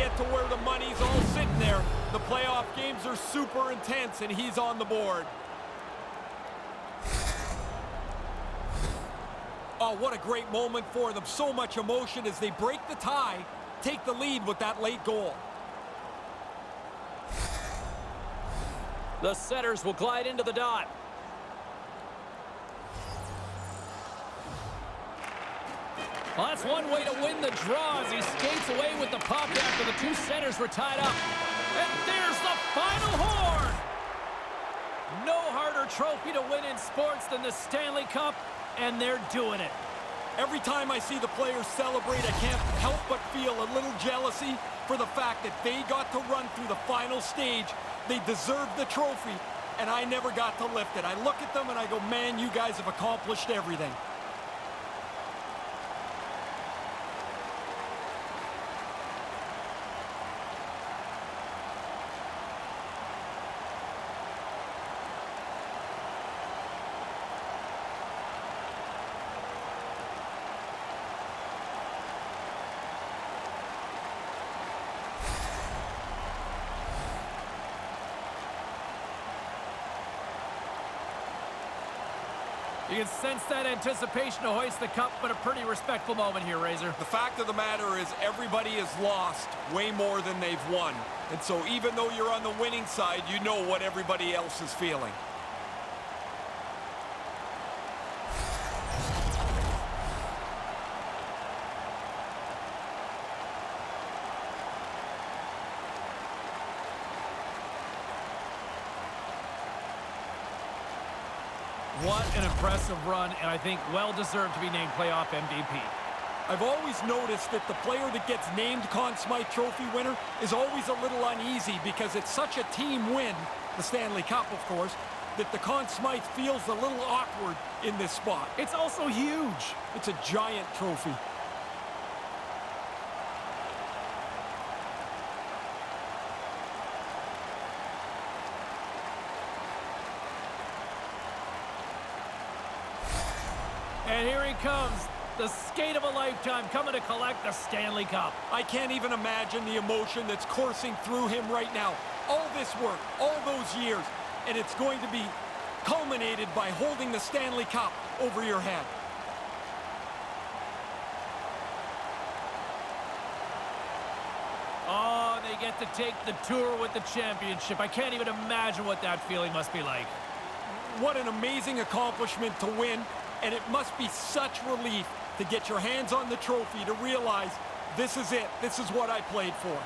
get to where the money's all sitting there. The playoff games are super intense, and he's on the board. Oh, what a great moment for them. So much emotion as they break the tie, take the lead with that late goal. The setters will glide into the dot. Well, that's one way to win the draw as he skates away with the puck after the two centers were tied up. And there's the final horn! No harder trophy to win in sports than the Stanley Cup, and they're doing it. Every time I see the players celebrate, I can't help but feel a little jealousy for the fact that they got to run through the final stage. They deserved the trophy, and I never got to lift it. I look at them and I go, man, you guys have accomplished everything. You can sense that anticipation to hoist the cup, but a pretty respectful moment here, Razor. The fact of the matter is everybody has lost way more than they've won. And so even though you're on the winning side, you know what everybody else is feeling. What an impressive run, and I think well-deserved to be named playoff MVP. I've always noticed that the player that gets named Conn Smythe Trophy winner is always a little uneasy because it's such a team win, the Stanley Cup, of course, that the Conn Smythe feels a little awkward in this spot. It's also huge. It's a giant trophy. And here he comes, the skate of a lifetime, coming to collect the Stanley Cup. I can't even imagine the emotion that's coursing through him right now. All this work, all those years, and it's going to be culminated by holding the Stanley Cup over your head. Oh, they get to take the tour with the championship. I can't even imagine what that feeling must be like. What an amazing accomplishment to win. And it must be such relief to get your hands on the trophy to realize this is it. This is what I played for.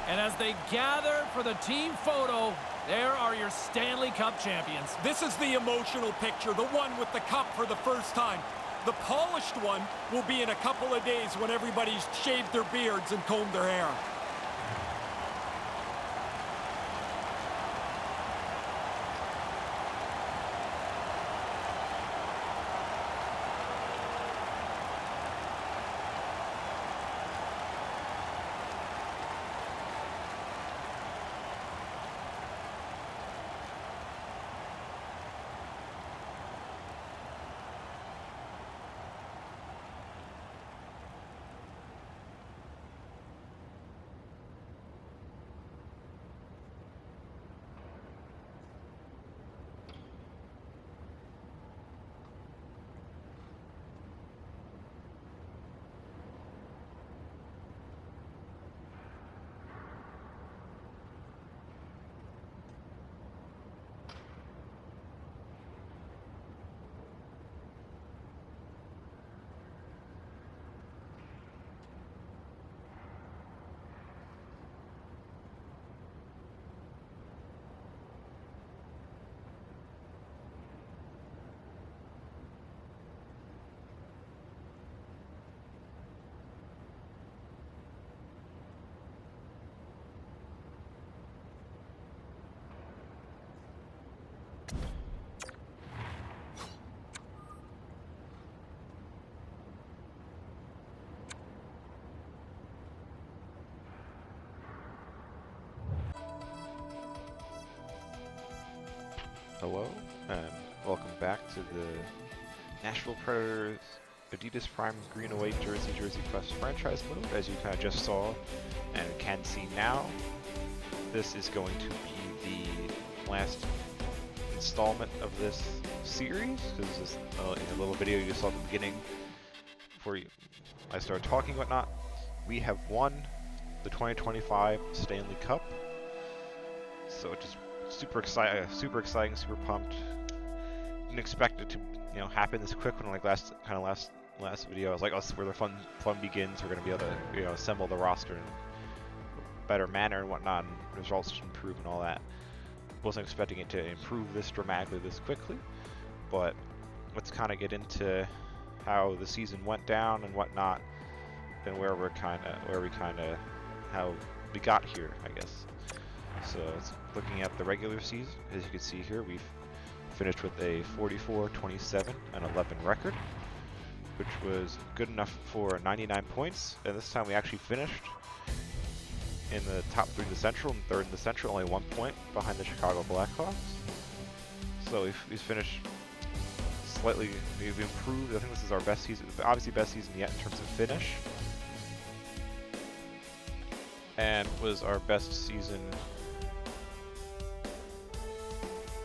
And as they gather for the team photo, there are your Stanley Cup champions. This is the emotional picture, the one with the cup for the first time. The polished one will be in a couple of days when everybody's shaved their beards and combed their hair. Hello, and welcome back to the Nashville Predators Adidas Prime Green Away Jersey Plus franchise mode, as you kind of just saw and can see now. This is going to be the last installment of this series, because this is in a little video you just saw at the beginning before I started talking and whatnot. We have won the 2025 Stanley Cup, so just super exciting, super pumped. Didn't expect it to, happen this quick. When last video, I was like, "Oh, this is where the fun begins. We're gonna be able to, assemble the roster in a better manner and whatnot, and results should improve and all that." Wasn't expecting it to improve this dramatically this quickly, but let's kind of get into how the season went down and whatnot, and how we got here, I guess. So it's looking at the regular season. As you can see here, we've finished with a 44-27-11 record, which was good enough for 99 points. And this time we actually finished in the top 3 in the Central and 3rd in the Central, only 1 point behind the Chicago Blackhawks. So we've finished slightly. We've improved. I think this is our best season, obviously best season yet in terms of finish, and was our best season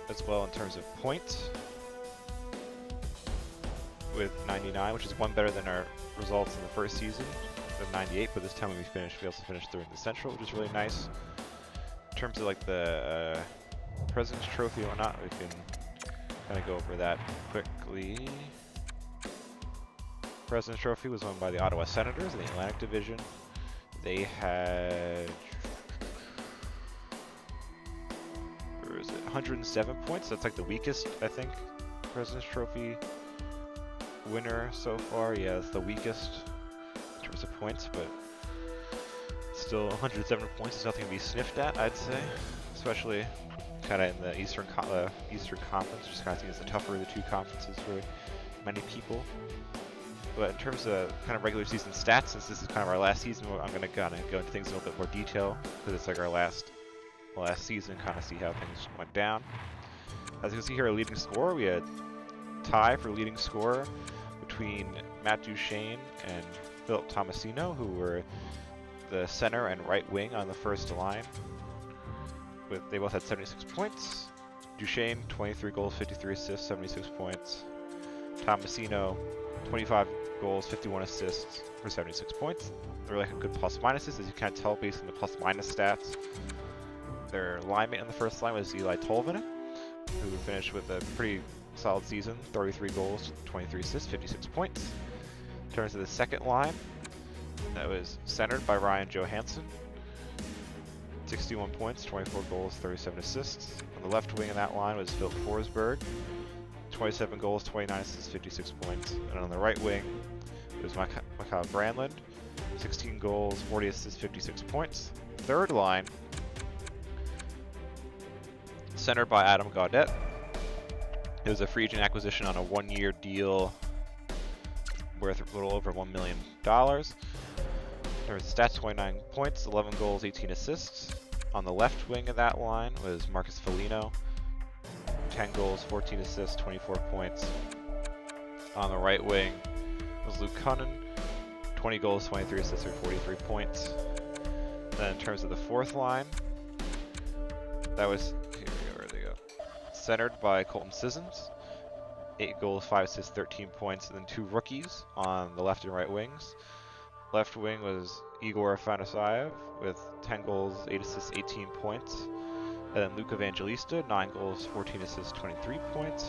as well in terms of points, with 99, which is one better than our results in the first season of 98. But this time when we also finished 3rd in the Central, which is really nice. In terms of the President's Trophy and whatnot, we can kind of go over that quickly. President's Trophy was won by the Ottawa Senators in the Atlantic Division. They had 107 points. That's like the weakest, I think, President's Trophy winner so far. Yeah, it's the weakest in terms of points, but still 107 points is nothing to be sniffed at, I'd say. Especially kind of in the Eastern Conference, just kind of seeing as the tougher of the two conferences for many people. But in terms of kind of regular season stats, since this is kind of our last season, I'm going to kind of go into things in a little bit more detail, because it's like our last season, kind of see how things went down. As you can see here, our leading scorer, we had tie for leading scorer between Matt Duchene and Philip Tomasino, who were the center and right wing on the first line. They both had 76 points. Duchene, 23 goals, 53 assists, 76 points. Tomasino, 25 goals, 51 assists for 76 points. They're like a good plus minuses, as you can't tell based on the plus minus stats. Their linemate on the first line was Eli Tolvanen, who finished with a pretty solid season, 33 goals, 23 assists, 56 points. In terms of the second line, that was centered by Ryan Johansson, 61 points, 24 goals, 37 assists. On the left wing of that line was Philip Forsberg, 27 goals, 29 assists, 56 points. And on the right wing, it was Mikael Granlund, 16 goals, 40 assists, 56 points. Third line, centered by Adam Gaudette. It was a free agent acquisition on a 1-year deal worth a little over $1 million. There was stats: 29 points, 11 goals, 18 assists. On the left wing of that line was Marcus Foligno, 10 goals, 14 assists, 24 points. On the right wing was Luke Cunnin, 20 goals, 23 assists, or 43 points. Then in terms of the fourth line, that was, centered by Colton Sissons, 8 goals, 5 assists, 13 points, and then 2 rookies on the left and right wings. Left wing was Igor Afanasayev with 10 goals, 8 assists, 18 points. And then Luke Evangelista, 9 goals, 14 assists, 23 points,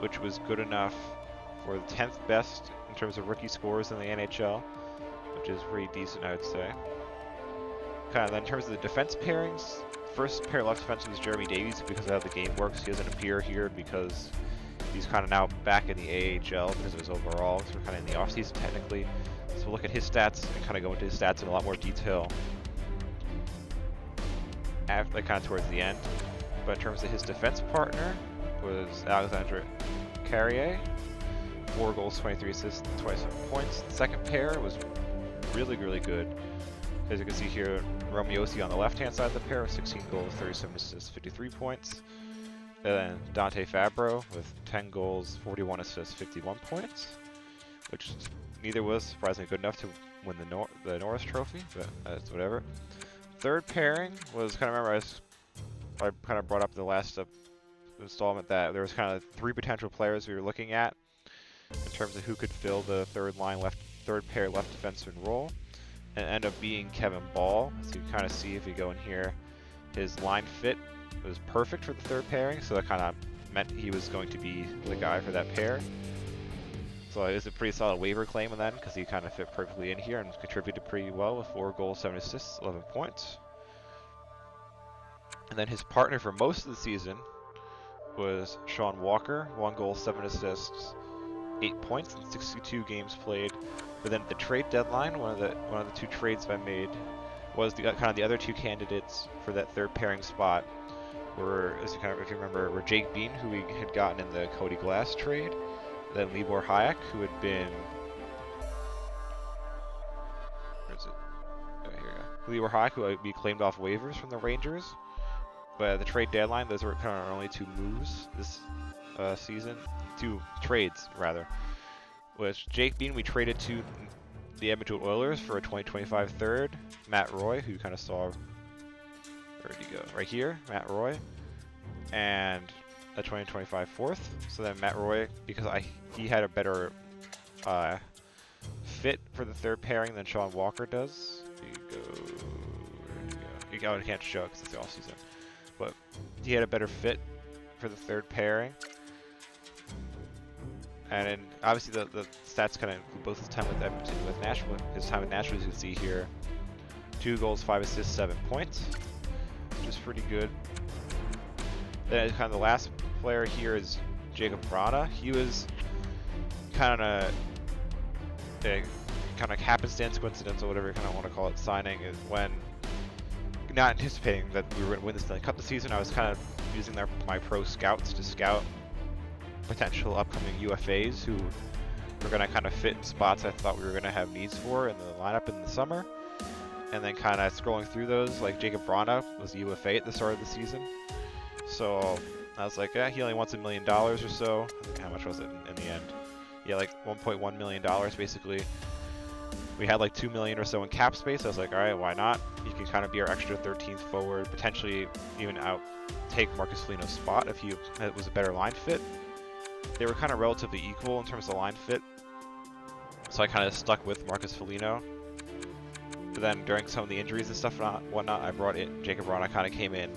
which was good enough for the 10th best in terms of rookie scores in the NHL, which is pretty decent, I would say. Kind of then in terms of the defense pairings, first pair left defense was Jeremy Davies, because of how the game works. He doesn't appear here because he's kind of now back in the AHL because of his overall. So we're kind of in the offseason technically. So we'll look at his stats and kind of go into his stats in a lot more detail after, kind of towards the end. But in terms of his defense partner was Alexandre Carrier, 4 goals, 23 assists, 27 points. The second pair was really, really good. As you can see here, Roman Josi on the left-hand side of the pair with 16 goals, 37 assists, 53 points. And then Dante Fabro with 10 goals, 41 assists, 51 points, which neither was surprisingly good enough to win the Norris Trophy, but that's whatever. Third pairing was kind of, remember I kind of brought up the last installment that there was kind of 3 potential players we were looking at in terms of who could fill the third pair left defenseman role, and end up being Kevin Ball. So you kind of see if you go in here, his line fit was perfect for the third pairing, so that kind of meant he was going to be the guy for that pair. So it was a pretty solid waiver claim on that because he kind of fit perfectly in here and contributed pretty well with 4 goals, 7 assists, 11 points. And then his partner for most of the season was Sean Walker, 1 goal, 7 assists, 8 points in 62 games played. But then at the trade deadline, one of the 2 trades I made was the kind of the other 2 candidates for that third pairing spot were, as you kind of, if you remember, were Jake Bean, who we had gotten in the Cody Glass trade, then Libor Hayek, who had been, where is it? Oh, here we go. Libor Hayek, who we claimed off waivers from the Rangers. But at the trade deadline, those were kind of our only 2 moves this season. 2 trades, rather. Which Jake Bean we traded to the Edmonton Oilers for a 2025 third. Matt Roy, who you kind of saw, where did he go? Right here, Matt Roy. And a 2025 fourth. So then Matt Roy, because he had a better fit for the third pairing than Sean Walker does. I can't show it because it's the off season. But he had a better fit for the third pairing. And then obviously the stats kind of include both his time with Edmonton and with Nashville. His time with Nashville, as you can see here, 2 goals, 5 assists, 7 points, which is pretty good. Then kind of the last player here is Jacob Brana. He was kind of a kind of happenstance, coincidental, whatever you kind of want to call it, signing is when, not anticipating that we were going to win this Stanley Cup this season, I was kind of using my pro scouts to scout potential upcoming UFAs who were going to kind of fit in spots I thought we were going to have needs for in the lineup in the summer. And then kind of scrolling through those, like Jacob Brana was a UFA at the start of the season. So I was like, yeah, he only wants $1 million or so. I think, how much was it in the end? Yeah, like $1.1 million basically. We had like $2 million or so in cap space. I was like, all right, why not? He can kind of be our extra 13th forward, potentially even take Marcus Foligno's spot if it was a better line fit. They were kind of relatively equal in terms of line fit, so I kind of stuck with Marcus Foligno. But then during some of the injuries and stuff and whatnot, I brought in Jacob Brana. Kind of came in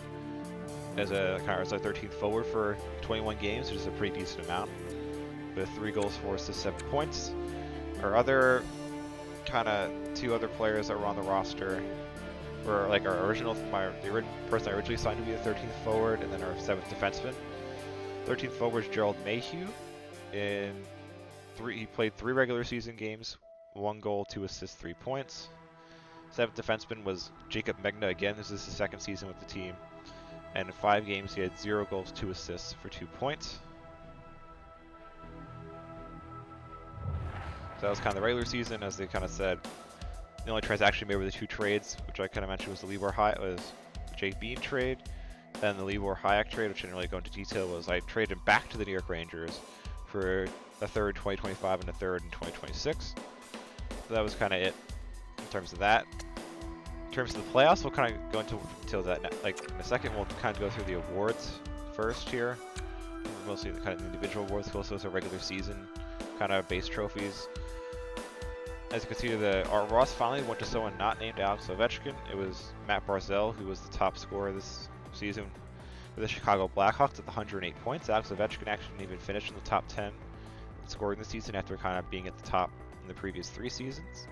as a 13th forward for 21 games, which is a pretty decent amount, with 3 goals, 4 assists, 7 points. Our other kind of 2 other players that were on the roster were like the person I originally signed to be a 13th forward, and then our 7th defenseman. 13th forward was Gerald Mayhew. He played 3 regular season games, 1 goal, 2 assists, 3 points. 7th defenseman was Jacob Megna again. This is his 2nd season with the team. And in 5 games, he had 0 goals, 2 assists for 2 points. So that was kind of the regular season, as they kind of said. The only transaction made were the 2 trades, which I kind of mentioned was the Jake Bean trade. Then the Libor Hayek trade, which I didn't really go into detail, was I traded him back to the New York Rangers for a third in 2025 and a third in 2026. So that was kind of it in terms of that. In terms of the playoffs, we'll kind of go into that like in a second. We'll kind of go through the awards first here. Mostly the kind of individual awards, also the regular season kind of base trophies. As you can see, our Ross finally went to someone not named Alex Ovechkin. It was Matt Barzal, who was the top scorer this season for the Chicago Blackhawks at 108 points. Alex Ovechkin actually didn't even finish in the top 10 in scoring this season after kind of being at the top in the previous 3 seasons.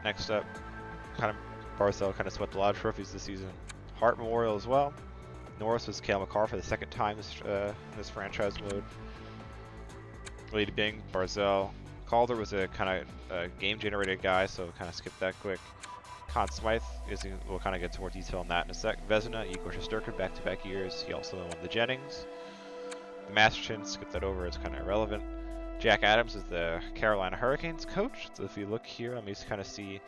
Next up, kind of Barzal kind of swept a lot of trophies this season. Hart Memorial as well. Norris was Cale Makar for the 2nd time in this franchise mode. Lady Bing, Barzal. Calder was a kind of game-generated guy, so kind of skip that quick. Conn Smythe, we'll kind of get to more detail on that in a sec. Vezina, Igor Shesterkin, back-to-back years. He also won the Jennings. The Masterton, skip that over, it's kind of irrelevant. Jack Adams is the Carolina Hurricanes coach. So if you look here, let me just kind of see.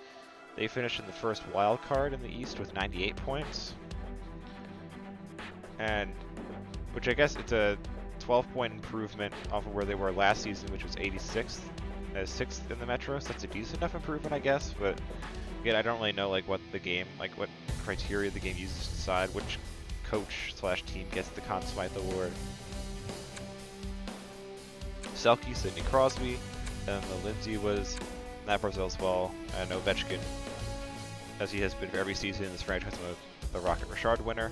They finished in the first wild card in the East with 98 points. And which I guess it's a 12-point improvement off of where they were last season, which was 86th, as 6th in the Metro. So that's a decent enough improvement, I guess. But again, I don't really know like what criteria the game uses to decide which coach/team gets the Conn Smythe Award. Selke, Sidney Crosby, and the Lindsay was Matt Barzal as well, and Ovechkin, as he has been for every season in this franchise, the Rocket Richard winner.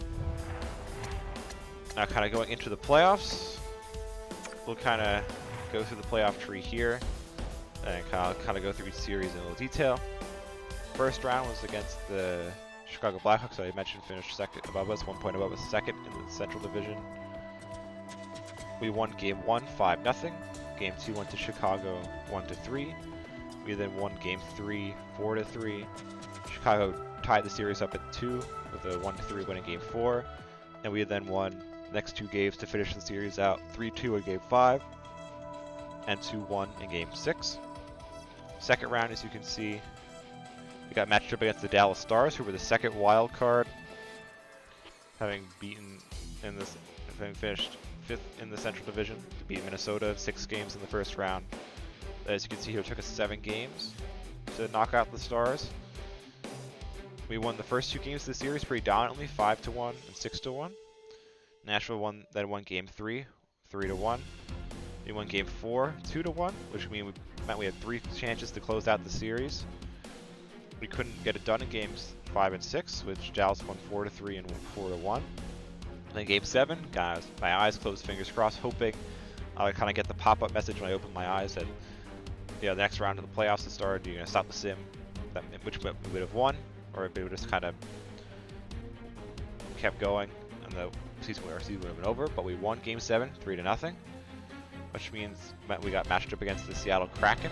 Now kind of going into the playoffs, we'll kind of go through the playoff tree here and kind of go through each series in a little detail. First round was against the Chicago Blackhawks, so I mentioned finished second above us, 1 point above us, second in the Central Division. We won Game 1, 5-0. Game 2 went to Chicago, 1-3. We then won Game 3, 4-3. Chicago tied the series up at 2 with a 1-3 win in Game 4. And we then won the next 2 games to finish the series out, 3-2 in Game 5 and 2-1 in Game 6. Second round, as you can see, we got matched up against the Dallas Stars, who were the second wild card, having finished 5th in the Central Division to beat Minnesota 6 games in the first round. As you can see here, it took us 7 games to knock out the Stars. We won the first 2 games of the series pretty dominantly, 5-1 and 6-1. Nashville then won Game 3, 3-1. We won Game 4, 2-1, which meant we had 3 chances to close out the series. We couldn't get it done in Games 5 and 6, which Dallas won 4-3 and 4-1. And then Game 7, guys, my eyes closed, fingers crossed, hoping I would kind of get the pop-up message when I opened my eyes that, the next round of the playoffs has started. You're going to stop the sim, which we would have won, or it would have just kind of kept going, and the season would have been over. But we won Game 7, 3-0, which means we got matched up against the Seattle Kraken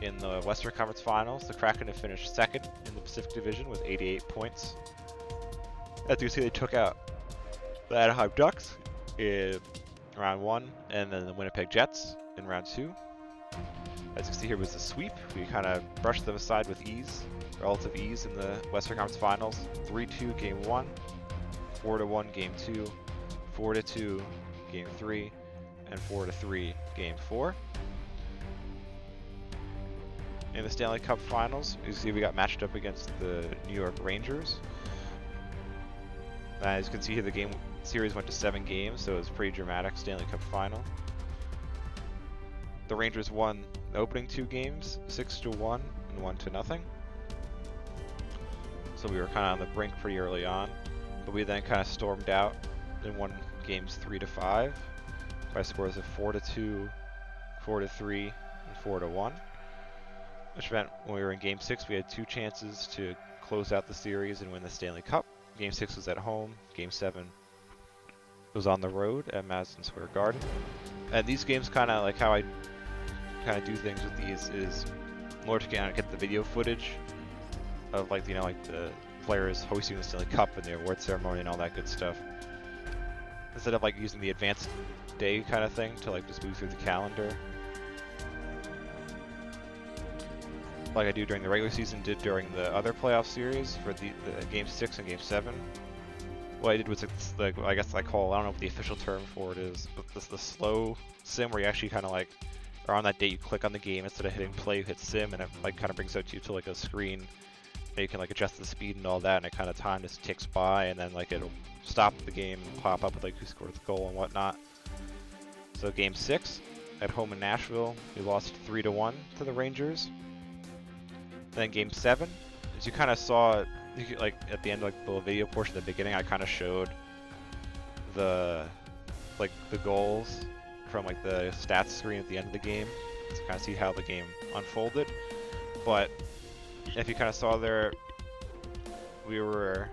in the Western Conference Finals. The Kraken have finished second in the Pacific Division with 88 points. As you see, they took out the Anaheim Ducks in round 1, and then the Winnipeg Jets in round 2. As you see here was the sweep. We kind of brushed them aside with ease, relative ease in the Western Conference Finals. 3-2 Game 1, 4-1 Game 2, 4-2 Game 3, and 4-3 Game 4. In the Stanley Cup Finals, you see we got matched up against the New York Rangers. As you can see here, the series went to 7 games, so it was a pretty dramatic Stanley Cup Final. The Rangers won the opening 2 games, 6-1 and 1-0. So we were kind of on the brink pretty early on, but we then kind of stormed out and won games 3-5 by scores of 4-2, 4-3, and 4-1. Which meant when we were in Game 6, we had 2 chances to close out the series and win the Stanley Cup. Game 6 was at home. Game 7 was on the road at Madison Square Garden. And these games, kind of like how I kind of do things with these, is more to kind of get the video footage of like the players hosting the Stanley Cup and the award ceremony and all that good stuff, instead of like using the advanced day kind of thing to like just move through the calendar, like I do during the regular season, did during the other playoff series for the Game 6 and Game 7. What I did was like, I guess I don't know what the official term for it is, but the slow sim, where you actually kind of like, or on that day you click on the game, instead of hitting play you hit sim, and it like kind of brings out to you to like a screen, and you can like adjust the speed and all that, and it kind of time just ticks by, and then like it'll stop the game and pop up with like who scored the goal and whatnot. So Game 6 at home in Nashville, we lost 3-1 to the Rangers. Then Game 7, as you kind of saw, like at the end, like the video portion at the beginning, I kind of showed the goals from like the stats screen at the end of the game to kind of see how the game unfolded. But if you kind of saw there, we were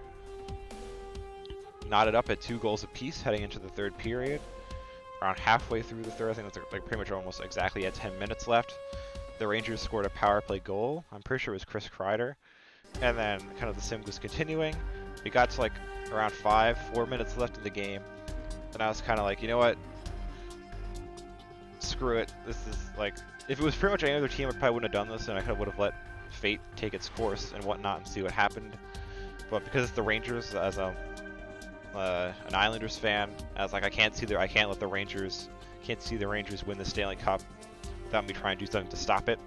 knotted up at 2 goals apiece heading into the 3rd period. Around halfway through the 3rd, I think it was like pretty much almost exactly at 10 minutes left, the Rangers scored a power play goal. I'm pretty sure it was Chris Kreider. And then kind of the sim was continuing. We got to like around 4 minutes left in the game. And I was kind of like, you know what? Screw it. This is like, if it was pretty much any other team, I probably wouldn't have done this, and I kind of would have let fate take its course and whatnot and see what happened. But because it's the Rangers, as an Islanders fan. I was like, I can't let the Rangers win the Stanley Cup without me trying to do something to stop it.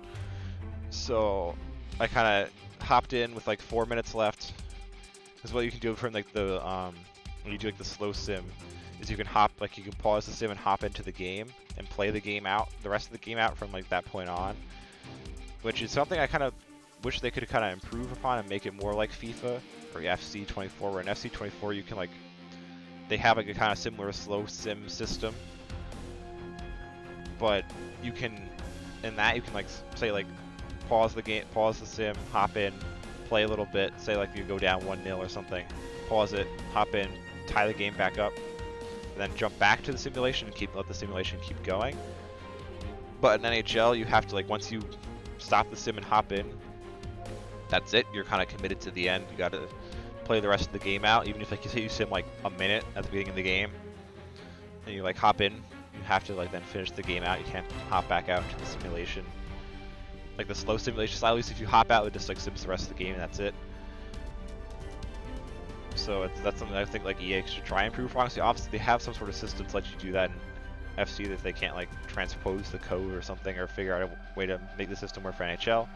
So I kind of hopped in with like 4 minutes left. Because what you can do from like the when you do like the slow sim is you can pause the sim and hop into the game and play the rest of the game out from like that point on, which is something I kind of wish they could kind of improve upon and make it more like FIFA or FC 24, where in FC 24 you can they have like a kind of similar slow sim system, but you can say pause the sim, hop in, play a little bit, say like you go down 1-0 or something, pause it, hop in, tie the game back up, and then jump back to the simulation and let the simulation keep going. But in NHL, you have to once you stop the sim and hop in, that's it. You're kind of committed to the end. You got to play the rest of the game out, even if you say you sim a minute at the beginning of the game, and you hop in, you have to then finish the game out. You can't hop back out into the simulation. Like the slow simulation style, at least if you hop out, it just sims the rest of the game and that's it. So that's something I think EA should try and improve. Obviously they have some sort of system to let you do that in FC that they can't transpose the code or something or figure out a way to make the system work for NHL.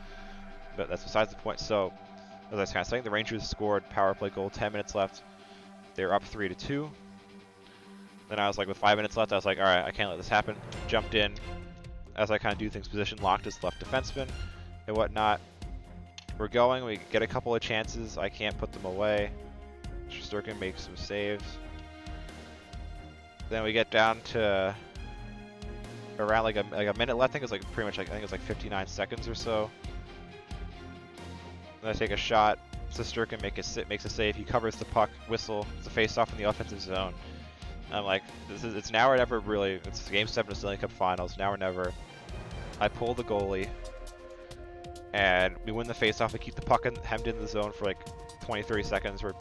But that's besides the point. So as I was kind of saying, the Rangers scored power play goal, 10 minutes left. They were up 3-2. Then I was with 5 minutes left, I was like, all right, I can't let this happen. Jumped in. As I kind of do things, position locked as left defenseman and whatnot. We're going, we get a couple of chances, I can't put them away. Shesterkin makes some saves. Then we get down to around a minute left. I think it's pretty much I think it's 59 seconds or so. Then I take a shot. Shesterkin makes a save. He covers the puck. Whistle. It's a face-off in the offensive zone. I'm like, it's now or never. Really, it's Game 7 of Stanley Cup Finals. Now or never. I pull the goalie, and we win the face-off. We keep the puck hemmed in the zone for 20-30 seconds. We're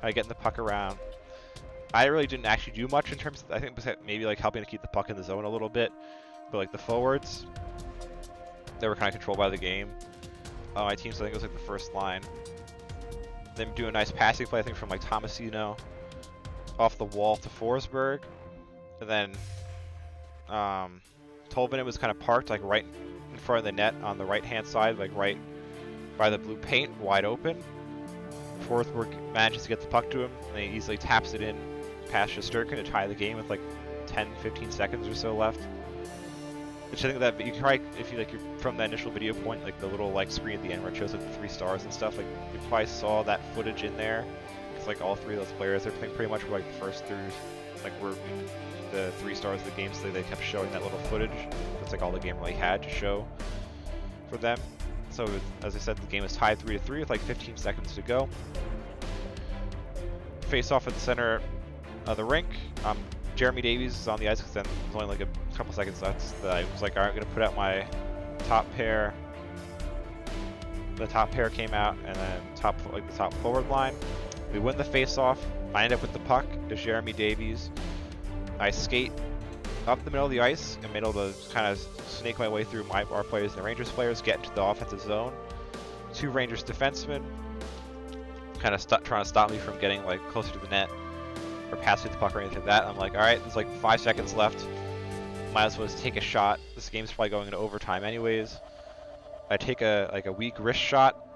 getting the puck around. I really didn't actually do much in terms of, I think maybe helping to keep the puck in the zone a little bit, but the forwards, they were kind of controlled by the game. My team, so I think it was the first line. Them do a nice passing play, I think from Tomasino off the wall to Forsberg, and then Tolvanen was kind of parked right in front of the net on the right hand side, right by the blue paint, wide open. Forsberg manages to get the puck to him, and he easily taps it in past Shesterkin to tie the game with 10-15 seconds or so left. Which I think that you can probably, if you're from that initial video point, the little screen at the end where it shows the 3 stars and stuff, you probably saw that footage in there. It's all 3 of those players, everything pretty much were the first through, were the 3 stars of the game, so they kept showing that little footage. That's all the game really had to show for them. So as I said, the game is tied 3-3 with 15 seconds to go. Face off at the center of the rink. Jeremy Davies is on the ice because then there's only a couple seconds left. I was like, all right, I'm gonna put out my top pair. The top pair came out, and then the top forward line. We win the face off. I end up with the puck as Jeremy Davies. I skate up the middle of the ice. I'm able to kind of snake my way through our players and the Rangers players, get into the offensive zone. 2 Rangers defensemen kind of trying to stop me from getting closer to the net or passing the puck or anything like that. I'm like, all right, there's 5 seconds left. Might as well just take a shot. This game's probably going into overtime anyways. I take a weak wrist shot.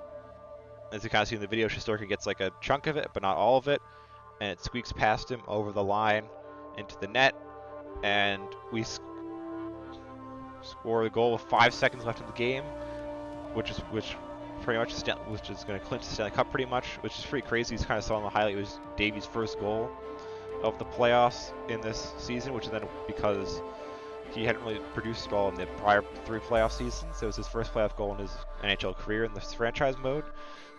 As you kind of see in the video, Shesterkin gets a chunk of it, but not all of it, and it squeaks past him over the line into the net, and we score the goal with 5 seconds left in the game, which is going to clinch the Stanley Cup pretty much, which is pretty crazy. You kind of saw in the highlight, it was Davies' first goal of the playoffs in this season, which is then because he hadn't really produced at all in the prior 3 playoff seasons. So it was his first playoff goal in his NHL career in this franchise mode.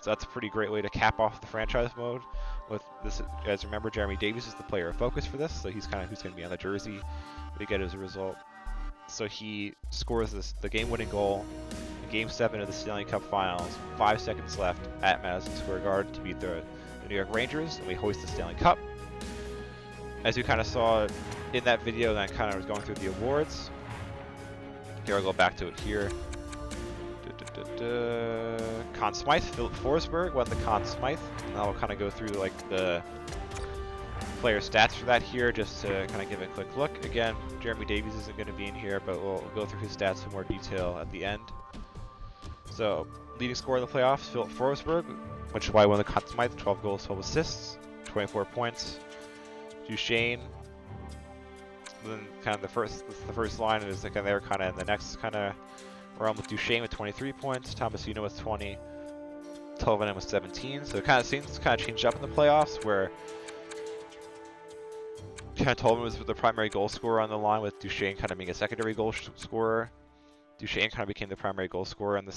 So that's a pretty great way to cap off the franchise mode. With this, as remember, Jeremy Davies is the player of focus for this, so he's kind of who's going to be on the jersey we get as a result. So he scores the game-winning goal in Game 7 of the Stanley Cup Finals. 5 seconds left at Madison Square Garden to beat the New York Rangers, and we hoist the Stanley Cup. As you kind of saw in that video, that kind of was going through the awards. Here, I'll go back to it here. Conn Smythe, Philip Forsberg won the Conn Smythe, and I'll kind of go through the player stats for that here, just to kind of give a quick look. Again, Jeremy Davies isn't going to be in here, but we'll go through his stats in more detail at the end. So, leading scorer in the playoffs, Philip Forsberg, which is why he won the Conn Smythe, 12 goals, 12 assists, 24 points. Duchesne, then kind of the first line is like they're kind of in the next kind of realm with Duchesne with 23 points, Tomasino with 20, Tolvanen with 17. So it kind of seems kind of changed up in the playoffs where kind of Tolvanen was the primary goal scorer on the line, with Duchesne kind of being a secondary goal scorer. Duchesne kind of became the primary goal scorer in the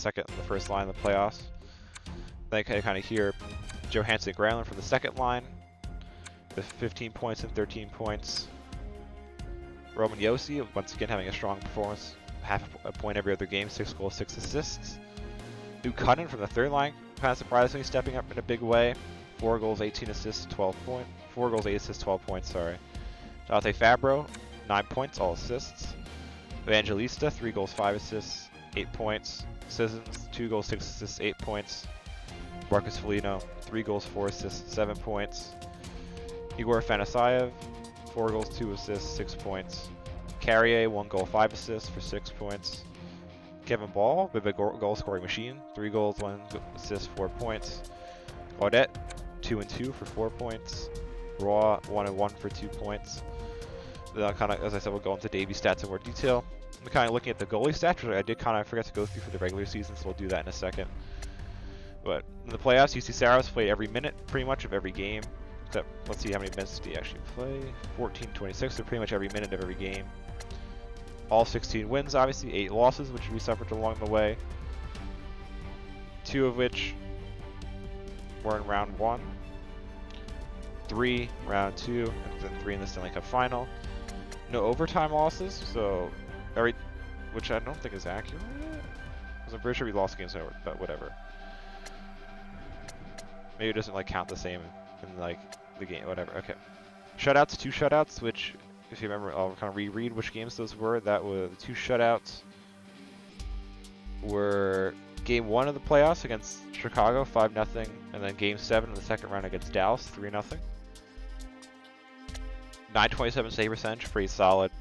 first line of the playoffs. Then I kind of hear Johansson Granlund from the second line with 15 points and 13 points. Roman Josi, once again having a strong performance, half a point every other game, 6 goals, 6 assists. Luke Cunnin from the third line, kind of surprisingly stepping up in a big way. 4 goals, 18 assists, 12 points. 4 goals, 8 assists, 12 points, sorry. Dante Fabro, 9 points, all assists. Evangelista, 3 goals, 5 assists, 8 points. Sissons, 2 goals, 6 assists, 8 points. Marcus Foligno, 3 goals, 4 assists, 7 points. Igor Fanasayev, 4 goals, 2 assists, 6 points. Carrier, 1 goal, 5 assists for 6 points. Kevin Ball, with a goal scoring machine, 3 goals, 1 assist, 4 points. Audette, 2 and 2 for 4 points. Raw, 1 and 1 for 2 points. Then kind of, as I said, we'll go into Davies stats in more detail. I'm kind of looking at the goalie stats, which I did kind of forget to go through for the regular season, so we'll do that in a second. But in the playoffs, UC Saros played every minute, pretty much, of every game. Except, let's see how many minutes did he actually play. 14, 26, so pretty much every minute of every game. All 16 wins, obviously, 8 losses, which we suffered along the way. 2 of which were in round 1. 3 round 2, and then 3 in the Stanley Cup final. No overtime losses, so which I don't think is accurate. Because I'm pretty sure we lost games over, but whatever. Maybe it doesn't like count the same in like the game, whatever. Okay. Shutouts, 2 shutouts, which if you remember, I'll kind of reread which games those were. That were the 2 shutouts were Game 1 of the playoffs against Chicago, 5-0, and then Game 7 in the second round against Dallas, 3-0. 927 save percentage, pretty solid.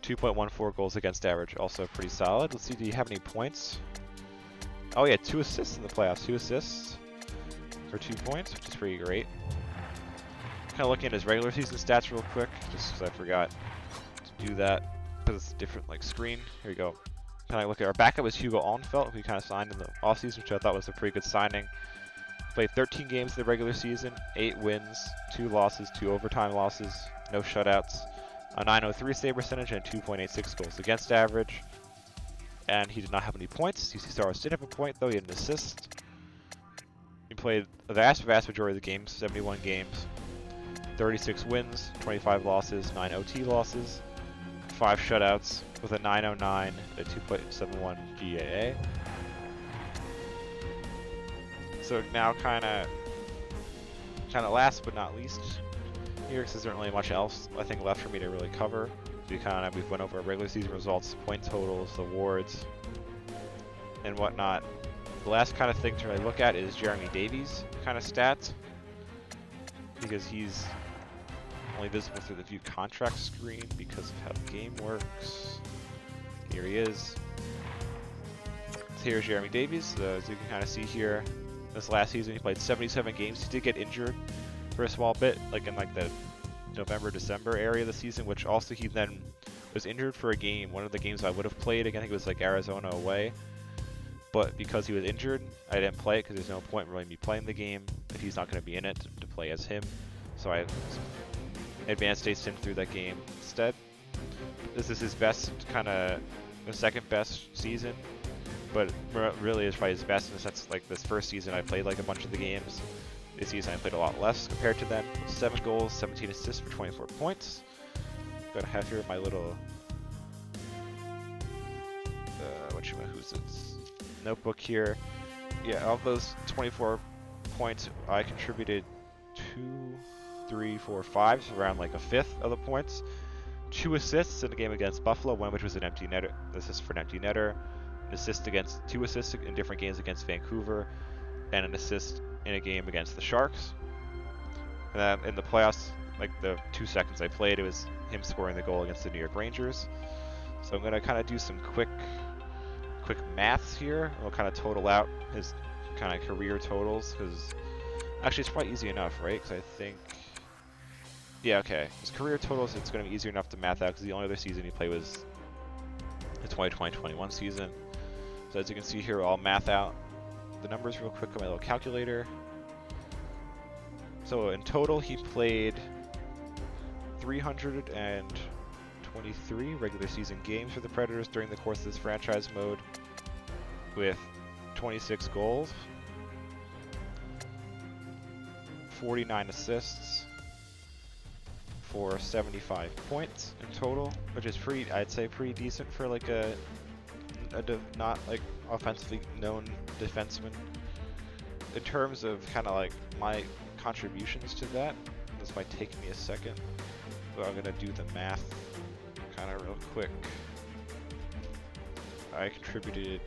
2.14 goals against average, also pretty solid. Let's see, do you have any points? Oh yeah, 2 assists in the playoffs. 2 assists for 2 points, which is pretty great. Kind of looking at his regular season stats real quick, just because I forgot to do that, because it's a different like screen. Here we go. Kind of look at our backup was Hugo Alnfelt, who we kind of signed in the offseason, which I thought was a pretty good signing. Played 13 games in the regular season, 8 wins, 2 losses, 2 overtime losses, no shutouts, a 903 save percentage, and 2.86 goals against average. And he did not have any points. UC Saros did have a point, though. He had an assist. He played the vast majority of the games, 71 games, 36 wins, 25 losses, 9 OT losses, 5 shutouts, with a 909, a 2.71 GAA. So now kind of last but not least here, because there isn't really much else I think left for me to really cover. We've went over regular season results, point totals, awards, and whatnot. The last kind of thing to really look at is Jeremy Davies' kind of stats, because he's only visible through the view contract screen because of how the game works. Here he is. So here's Jeremy Davies. As you can kind of see here, this last season he played 77 games. He did get injured for a small bit, like in like the November, December area of the season, which also he then was injured for a game. One of the games I would have played, again, I think it was like Arizona away. But because he was injured, I didn't play it because there's no point in really me playing the game if he's not going to be in it to play as him. So I advanced staged him through that game instead. This is his best, kind of the second best season, but really is probably his best since that's like this first season I played like a bunch of the games. This season I played a lot less compared to them. 7 goals, 17 assists for 24 points. Got to have here my little who's this notebook here. Yeah, of those 24 points, I contributed 2, 3, 4, 5, so around like a fifth of the points. 2 assists in a game against Buffalo, one which was an empty netter, assist for an empty netter. An assist against 2 assists in different games against Vancouver, and an assist in a game against the Sharks. And in the playoffs, like the 2 seconds I played, it was him scoring the goal against the New York Rangers. So I'm gonna kind of do some quick maths here. We'll kind of total out his kind of career totals, because actually it's probably easy enough, right? Because I think, yeah, okay. His career totals, it's gonna be easier enough to math out because the only other season he played was the 2020-21 season. So as you can see here, I'll math out the numbers real quick on my little calculator. So in total, he played 323 regular season games for the Predators during the course of this franchise mode, with 26 goals, 49 assists, for 75 points in total, which is pretty, I'd say, pretty decent for like a not like offensively known defenseman. In terms of kind of like my contributions to that, this might take me a second, but I'm gonna do the math kind of real quick. I contributed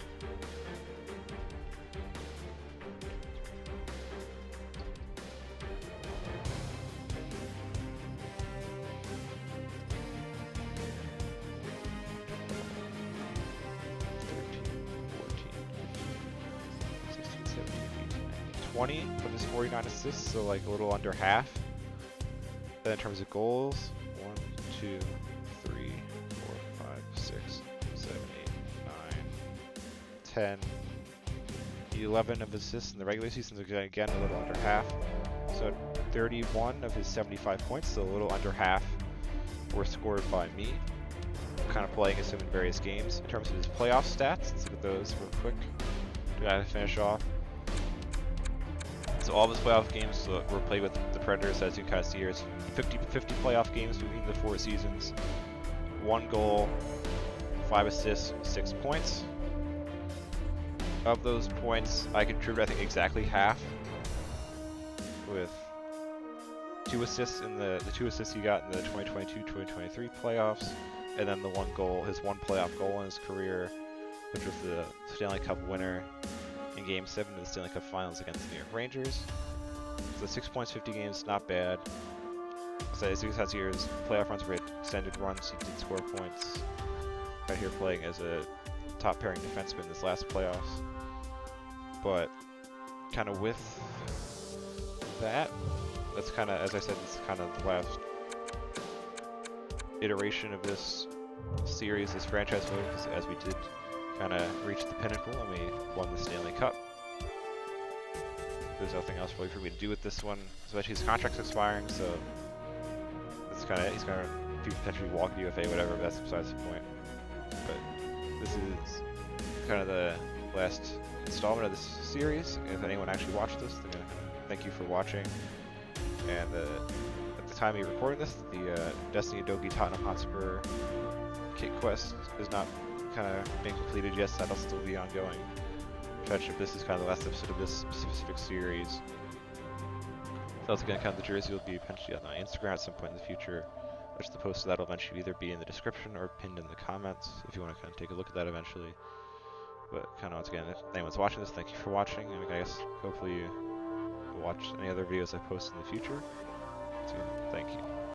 of his 49 assists, so like a little under half. Then in terms of goals, 1, 2, 3, 4, 5, 6, 7, 8, 9, 10, 11 of assists in the regular season, again a little under half. So 31 of his 75 points, so a little under half, were scored by me. I'm kind of playing as him in various games. In terms of his playoff stats, let's look at those real quick to finish off. So all of his playoff games were played with the Predators, as you can kind of see here. It's 50-50 playoff games between the 4 seasons. 1 goal, 5 assists, 6 points. Of those points, I contributed, I think, exactly half, with 2 assists in the 2 assists he got in the 2022-2023 playoffs, and then the 1 goal, his 1 playoff goal in his career, which was the Stanley Cup winner in Game 7 of the Stanley Cup Finals against the New York Rangers. So 6 points, 50 games, not bad. So as you can see here, his playoff runs were extended runs, he did score points. Right here playing as a top pairing defenseman this last playoffs. But kind of with that, that's kind of, as I said, this is kind of the last iteration of this series, this franchise mode, because as we did kind of reach the pinnacle and we won the Stanley Cup. There's nothing else really for me to do with this one, especially his contract's expiring, so it's kind of, he's going to potentially walk UFA, whatever, but that's besides the point. But this is kind of the last installment of this series. If anyone actually watched this, then thank you for watching. And at the time we recorded this, the Destiny Dogi Tottenham Hotspur kit quest is not kind of being completed yet, so that'll still be ongoing. This is kind of the last episode of this specific series. So that's again kind of the jersey will be eventually on my Instagram at some point in the future. Which the post of that will eventually either be in the description or pinned in the comments if you want to kind of take a look at that eventually. But kind of once again, if anyone's watching this, thank you for watching, and I guess hopefully you watch any other videos I post in the future. So thank you.